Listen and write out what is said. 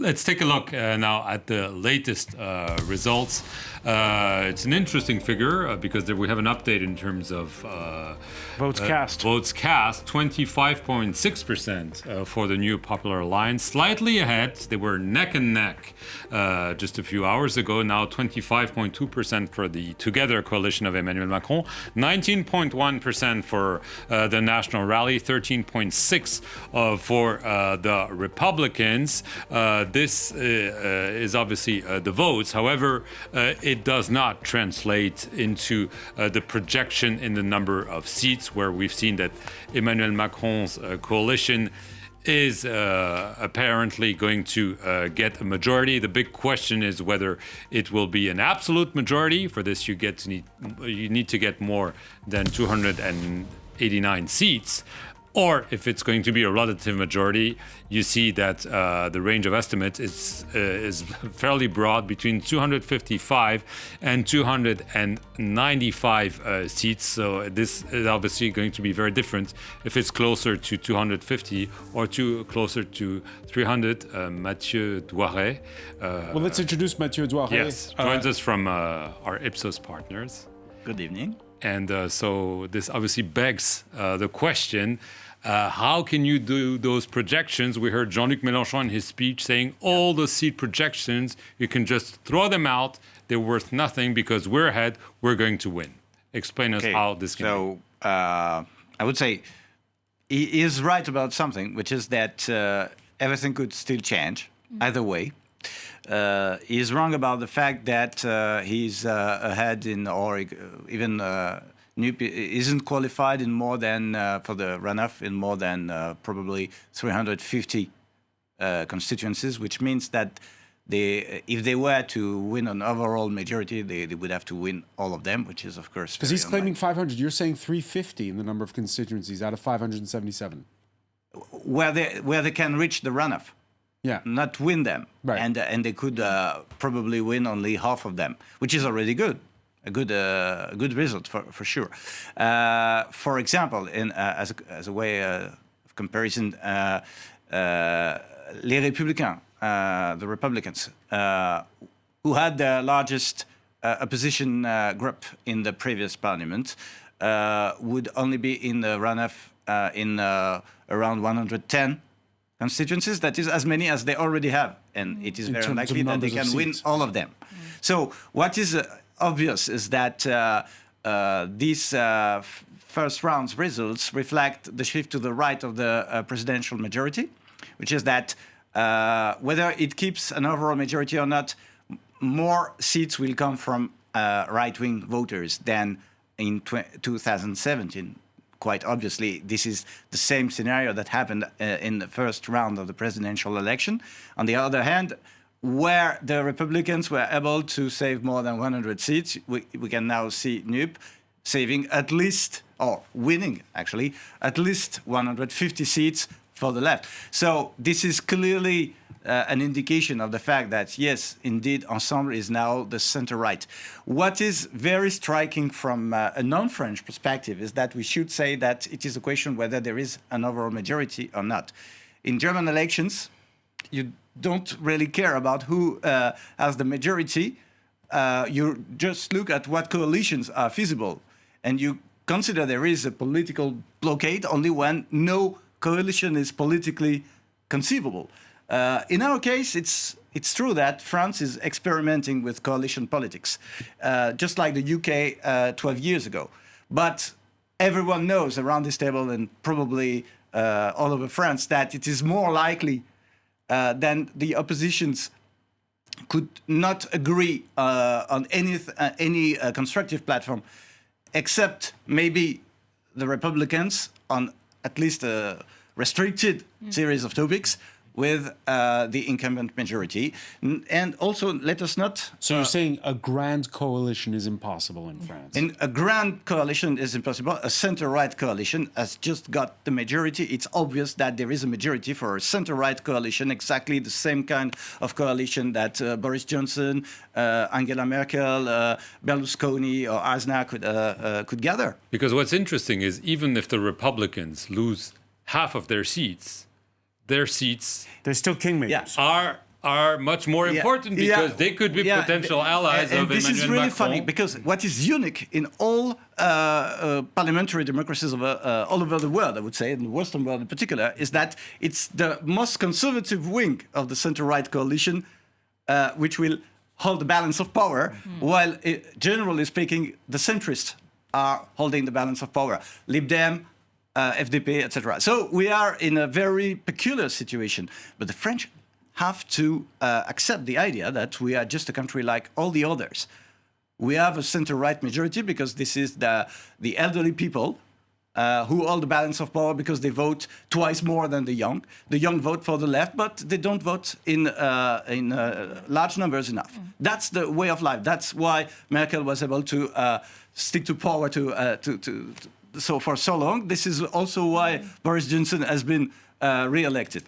Let's take a look now at the latest results. It's an interesting figure because we have an update in terms of votes cast. Votes cast, 25.6% for the new Popular Alliance, slightly ahead. They were neck and neck just a few hours ago. Now 25.2% for the Together coalition of Emmanuel Macron, 19.1% for the National Rally, 13.6% for the Republicans. This is obviously the votes. However, it does not translate into the projection in the number of seats, where we've seen that Emmanuel Macron's coalition is apparently going to get a majority. The big question is whether it will be an absolute majority. For this, you need to get more than 289 seats. Or if it's going to be a relative majority, you see that the range of estimates is fairly broad, between 255 and 295 seats. So this is obviously going to be very different if it's closer to 250 or closer to 300. Mathieu Doiret. Well, let's introduce Mathieu Doiret. Yes, joins us from our IPSOS partners. Good evening. And so this obviously begs the question, how can you do those projections? We heard Jean-Luc Mélenchon in his speech saying all the seat projections, you can just throw them out. They're worth nothing because we're ahead, we're going to win. Explain us how this can be. I would say he is right about something, which is that everything could still change either way. He is wrong about the fact that he's ahead in, or even NUP isn't qualified in more than, for the runoff, in more than probably 350 constituencies, which means that if they were to win an overall majority, they would have to win all of them, which is, of course, because he's claiming 500. You're saying 350 in the number of constituencies out of 577. Where they can reach the runoff. Yeah. Not win them. Right. And they could probably win only half of them, which is already good. A good result for sure. For example, as a way of comparison, les Républicains, the Republicans, who had the largest opposition group in the previous parliament, would only be in the runoff in around 110 constituencies. That is as many as they already have, and it is very unlikely that they can win all of them. So what is obvious is that these first round's results reflect the shift to the right of the presidential majority, which is that whether it keeps an overall majority or not, more seats will come from right-wing voters than in 2017. Quite obviously, this is the same scenario that happened in the first round of the presidential election. On the other hand, where the Republicans were able to save more than 100 seats, we can now see NUP saving at least, or winning actually, at least 150 seats for the left. So this is clearly an indication of the fact that, yes, indeed, Ensemble is now the center-right. What is very striking from a non-French perspective is that we should say that it is a question whether there is an overall majority or not. In German elections, you don't really care about who has the majority. You just look at what coalitions are feasible. And you consider there is a political blockade only when no coalition is politically conceivable. In our case, it's true that France is experimenting with coalition politics, just like the UK 12 years ago. But everyone knows around this table, and probably all over France, that it is more likely then the oppositions could not agree on any constructive platform, except maybe the Republicans on at least a restricted series of topics with the incumbent majority. And also, let us not... So you're saying a grand coalition is impossible in France? And a grand coalition is impossible. A center-right coalition has just got the majority. It's obvious that there is a majority for a center-right coalition, exactly the same kind of coalition that Boris Johnson, Angela Merkel, Berlusconi or Aznar could gather. Because what's interesting is even if the Republicans lose half of their seats, they're still kingmakers. Yeah. are much more important because they could be potential allies of this Emmanuel is really Macron. funny because what is unique in all parliamentary democracies all over the world, I would say, in the Western world in particular, is that it's the most conservative wing of the center-right coalition which will hold the balance of power, while generally speaking, the centrists are holding the balance of power. Lib Dem, FDP, etc. So we are in a very peculiar situation. But the French have to accept the idea that we are just a country like all the others. We have a center-right majority because this is the elderly people who hold the balance of power because they vote twice more than the young. The young vote for the left, but they don't vote in large numbers enough. That's the way of life. That's why Merkel was able to stick to power for so long. This is also why Boris Johnson has been re-elected.